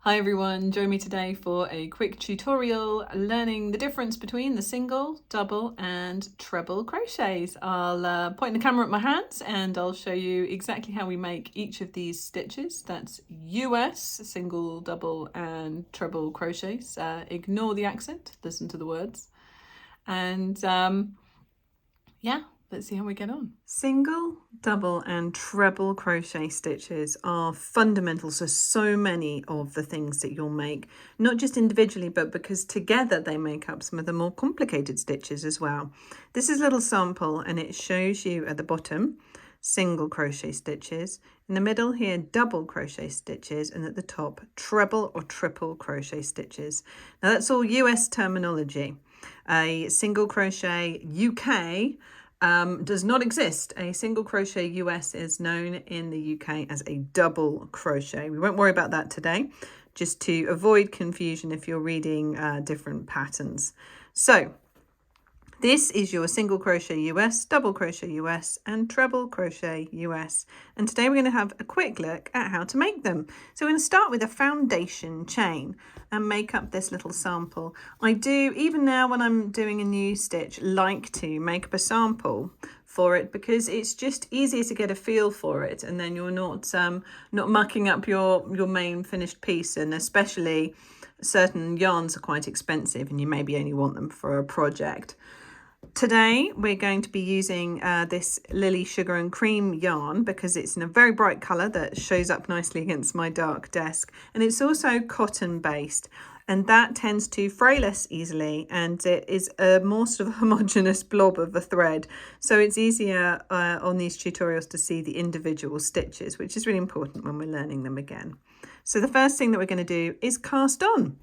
Hi everyone, join me today for a quick tutorial learning the difference between the single, double and treble crochets. I'll point the camera at my hands and I'll show you exactly how we make each of these stitches. That's US, single, double and treble crochets. Ignore the accent, listen to the words. And yeah, let's see how we get on. Single, double and treble crochet stitches are fundamental to so many of the things that you'll make, not just individually, but because together they make up some of the more complicated stitches as well. This is a little sample and it shows you at the bottom single crochet stitches, in the middle here double crochet stitches, and at the top treble or triple crochet stitches. Now that's all US terminology. A single crochet UK does not exist. A single crochet US is known in the UK as a double crochet. We won't worry about that today, just to avoid confusion if you're reading different patterns. So this is your single crochet US, double crochet US and treble crochet US. And today we're going to have a quick look at how to make them. So we're going to start with a foundation chain and make up this little sample. I do, even now when I'm doing a new stitch, like to make up a sample for it because it's just easier to get a feel for it, and then you're not mucking up your main finished piece. And especially certain yarns are quite expensive and you maybe only want them for a project. Today we're going to be using this Lily Sugar and Cream yarn because it's in a very bright colour that shows up nicely against my dark desk, and it's also cotton based, and that tends to fray less easily, and it is a more sort of homogeneous blob of a thread, so it's easier on these tutorials to see the individual stitches, which is really important when we're learning them again. So the first thing that we're going to do is cast on.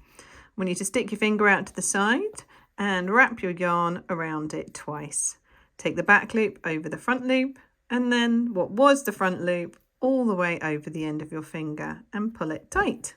We need to stick your finger out to the side and wrap your yarn around it twice. Take the back loop over the front loop, and then what was the front loop all the way over the end of your finger and pull it tight.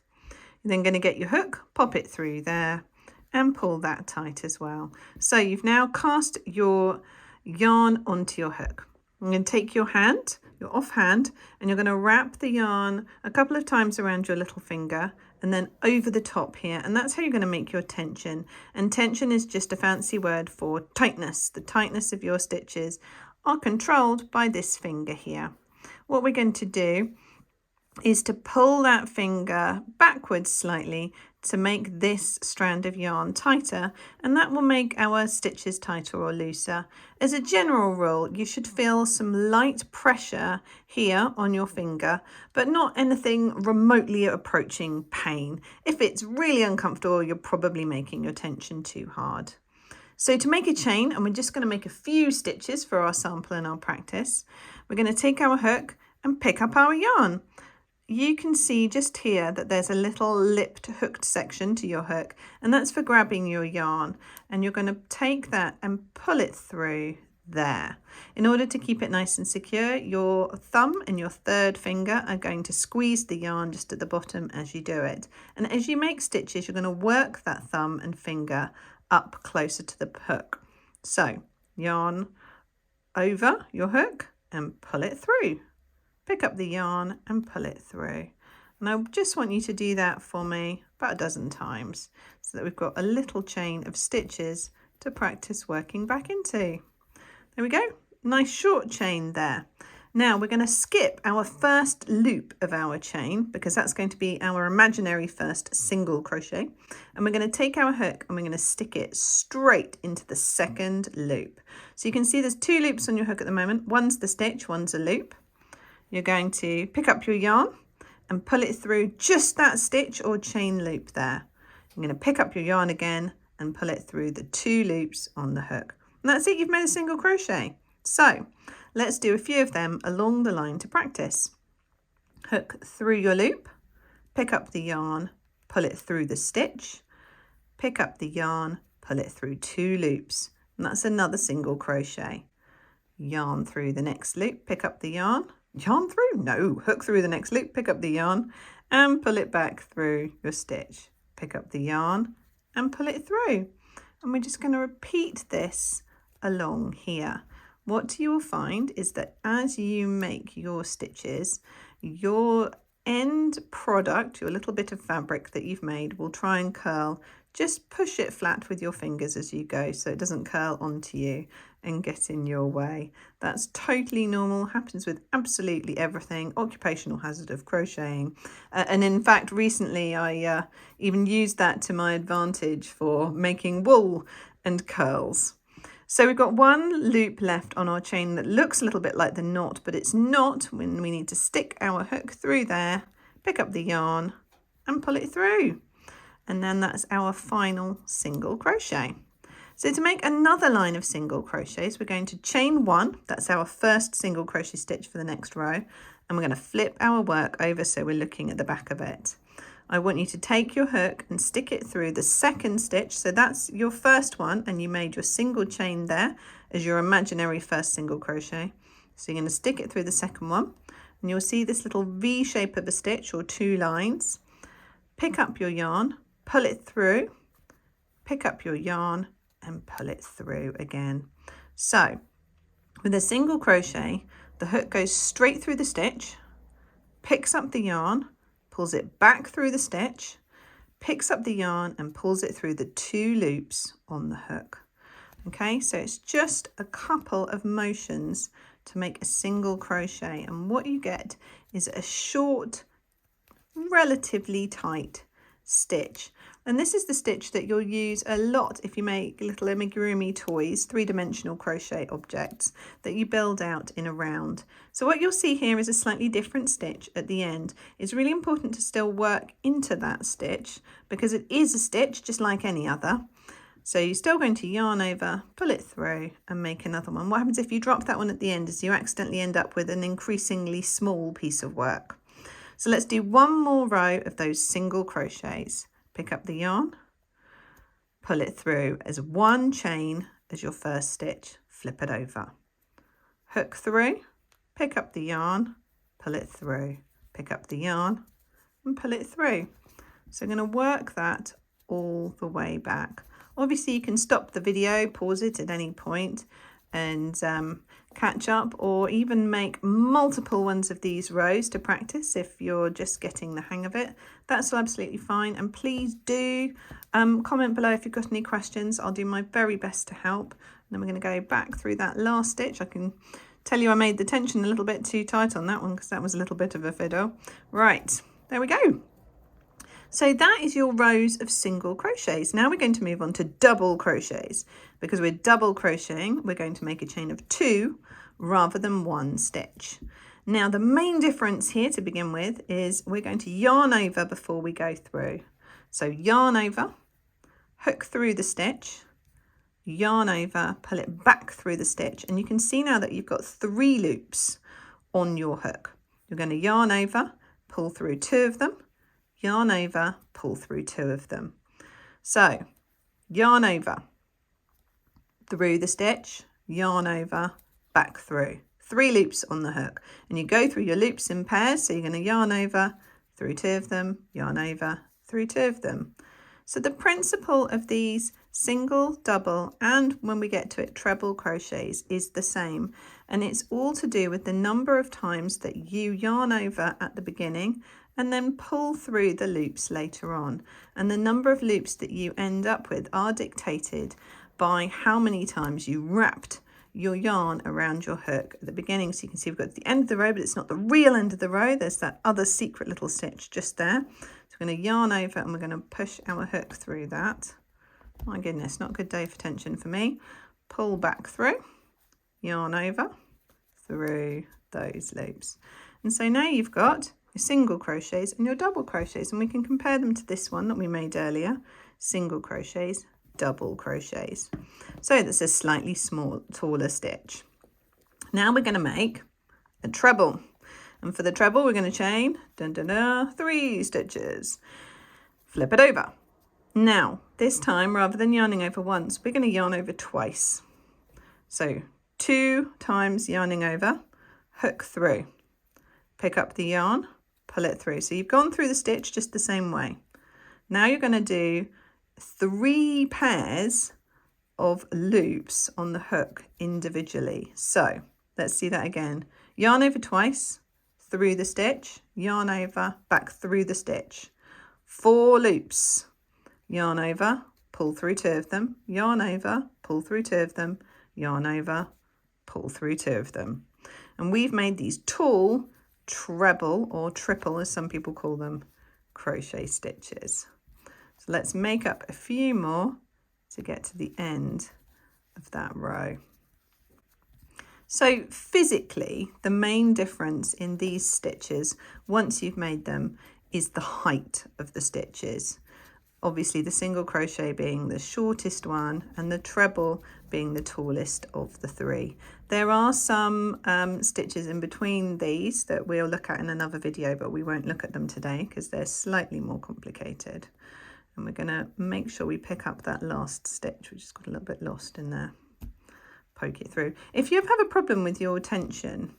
You're then going to get your hook, pop it through there and pull that tight as well. So you've now cast your yarn onto your hook. I'm going to take your hand, your offhand, and you're going to wrap the yarn a couple of times around your little finger and then over the top here, and that's how you're going to make your tension. And tension is just a fancy word for tightness. The tightness of your stitches are controlled by this finger here. What we're going to do is to pull that finger backwards slightly to make this strand of yarn tighter, and that will make our stitches tighter or looser. As a general rule, you should feel some light pressure here on your finger, but not anything remotely approaching pain. If it's really uncomfortable, you're probably making your tension too hard. So to make a chain, and we're just going to make a few stitches for our sample and our practice, we're going to take our hook and pick up our yarn. You can see just here that there's a little lipped hooked section to your hook, and that's for grabbing your yarn, and you're going to take that and pull it through there. In order to keep it nice and secure, your thumb and your third finger are going to squeeze the yarn just at the bottom as you do it, and as you make stitches you're going to work that thumb and finger up closer to the hook. So yarn over your hook and pull it through. Pick up the yarn and pull it through. And I just want you to do that for me about a dozen times so that we've got a little chain of stitches to practice working back into. There we go, nice short chain there. Now we're going to skip our first loop of our chain because that's going to be our imaginary first single crochet, and we're going to take our hook and we're going to stick it straight into the second loop. So you can see there's two loops on your hook at the moment. One's the stitch, one's a loop. You're going to pick up your yarn and pull it through just that stitch or chain loop there. You're going to pick up your yarn again and pull it through the two loops on the hook. And that's it, you've made a single crochet. So let's do a few of them along the line to practice. Hook through your loop, pick up the yarn, pull it through the stitch, pick up the yarn, pull it through two loops. And that's another single crochet. Yarn through the next loop, pick up the yarn, hook through the next loop, pick up the yarn and pull it back through your stitch. Pick up the yarn and pull it through. And we're just going to repeat this along here. What you will find is that as you make your stitches, your end product, your little bit of fabric that you've made, will try and curl. Just push it flat with your fingers as you go so it doesn't curl onto you and get in your way. That's totally normal, happens with absolutely everything, occupational hazard of crocheting. And in fact, recently I even used that to my advantage for making wool and curls. So we've got one loop left on our chain that looks a little bit like the knot, but it's not, when we need to stick our hook through there, pick up the yarn and pull it through. And then that's our final single crochet. So to make another line of single crochets, we're going to chain one. That's our first single crochet stitch for the next row. And we're going to flip our work over so we're looking at the back of it. I want you to take your hook and stick it through the second stitch. So that's your first one, and you made your single chain there as your imaginary first single crochet. So you're going to stick it through the second one, and you'll see this little V shape of a stitch or two lines. Pick up your yarn, pull it through, pick up your yarn and pull it through again. So with a single crochet, the hook goes straight through the stitch, picks up the yarn, pulls it back through the stitch, picks up the yarn and pulls it through the two loops on the hook. Okay, so it's just a couple of motions to make a single crochet, and what you get is a short, relatively tight stitch. And this is the stitch that you'll use a lot if you make little amigurumi toys, three-dimensional crochet objects that you build out in a round. So what you'll see here is a slightly different stitch at the end. It's really important to still work into that stitch because it is a stitch just like any other. So you're still going to yarn over, pull it through and make another one. What happens if you drop that one at the end is you accidentally end up with an increasingly small piece of work. So let's do one more row of those single crochets. Pick up the yarn, pull it through as one chain as your first stitch, flip it over. Hook through, pick up the yarn, pull it through, pick up the yarn and pull it through. So I'm going to work that all the way back. Obviously you can stop the video, pause it at any point and catch up, or even make multiple ones of these rows to practice if you're just getting the hang of it. That's absolutely fine, and please do comment below if you've got any questions. I'll do my very best to help. And then we're going to go back through that last stitch. I can tell you I made the tension a little bit too tight on that one because that was a little bit of a fiddle. Right, there we go. So that is your rows of single crochets. Now we're going to move on to double crochets. Because we're double crocheting, we're going to make a chain of 2 rather than 1 stitch. Now the main difference here to begin with is we're going to yarn over before we go through. So yarn over, hook through the stitch, yarn over, pull it back through the stitch, and you can see now that you've got 3 loops on your hook. You're going to yarn over, pull through 2 of them, yarn over, pull through 2 of them. So yarn over, through the stitch, yarn over, back through. 3 loops on the hook, and you go through your loops in pairs. So you're going to yarn over, through 2 of them, yarn over, through 2 of them. So the principle of these single, double, and when we get to it, treble crochets is the same. And it's all to do with the number of times that you yarn over at the beginning and then pull through the loops later on. And the number of loops that you end up with are dictated by how many times you wrapped your yarn around your hook at the beginning. So you can see we've got the end of the row, but it's not the real end of the row. There's that other secret little stitch just there. So we're going to yarn over and we're going to push our hook through that. My goodness, not a good day for tension for me. Pull back through, yarn over, through those loops. And so now you've got your single crochets and your double crochets, and we can compare them to this one that we made earlier. Single crochets, double crochets. So that's a slightly taller stitch. Now we're going to make a treble, and for the treble we're going to chain 3 stitches, flip it over. Now this time, rather than yarning over once, we're going to yarn over twice. So 2 times yarning over, hook through, pick up the yarn, pull it through. So you've gone through the stitch just the same way. Now you're going to do 3 pairs of loops on the hook individually. So let's see that again. Yarn over twice, through the stitch, yarn over, back through the stitch. 4 loops, yarn over, pull through 2 of them, yarn over, pull through 2 of them, yarn over, pull through 2 of them. And we've made these tall treble, or triple as some people call them, crochet stitches. So let's make up a few more to get to the end of that row. So physically, the main difference in these stitches, once you've made them, is the height of the stitches. Obviously the single crochet being the shortest one and the treble being the tallest of the 3. There are some stitches in between these that we'll look at in another video, but we won't look at them today because they're slightly more complicated. And we're going to make sure we pick up that last stitch, which has got a little bit lost in there. Poke it through. If you have a problem with your tension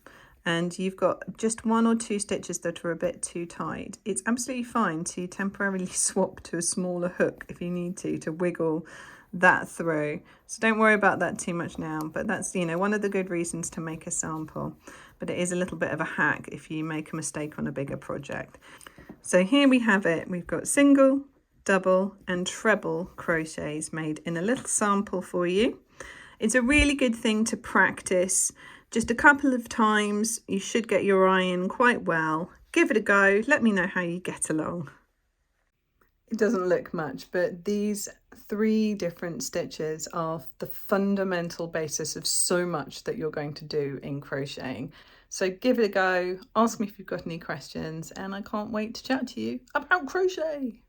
and you've got just 1 or 2 stitches that are a bit too tight, it's absolutely fine to temporarily swap to a smaller hook if you need to wiggle that through. So don't worry about that too much now, but that's, you know, one of the good reasons to make a sample. But it is a little bit of a hack if you make a mistake on a bigger project. So here we have it. We've got single, double and treble crochets made in a little sample for you. It's a really good thing to practice. Just a couple of times, you should get your eye in quite well. Give it a go. Let me know how you get along. It doesn't look much, but these 3 different stitches are the fundamental basis of so much that you're going to do in crocheting. So give it a go. Ask me if you've got any questions, and I can't wait to chat to you about crochet.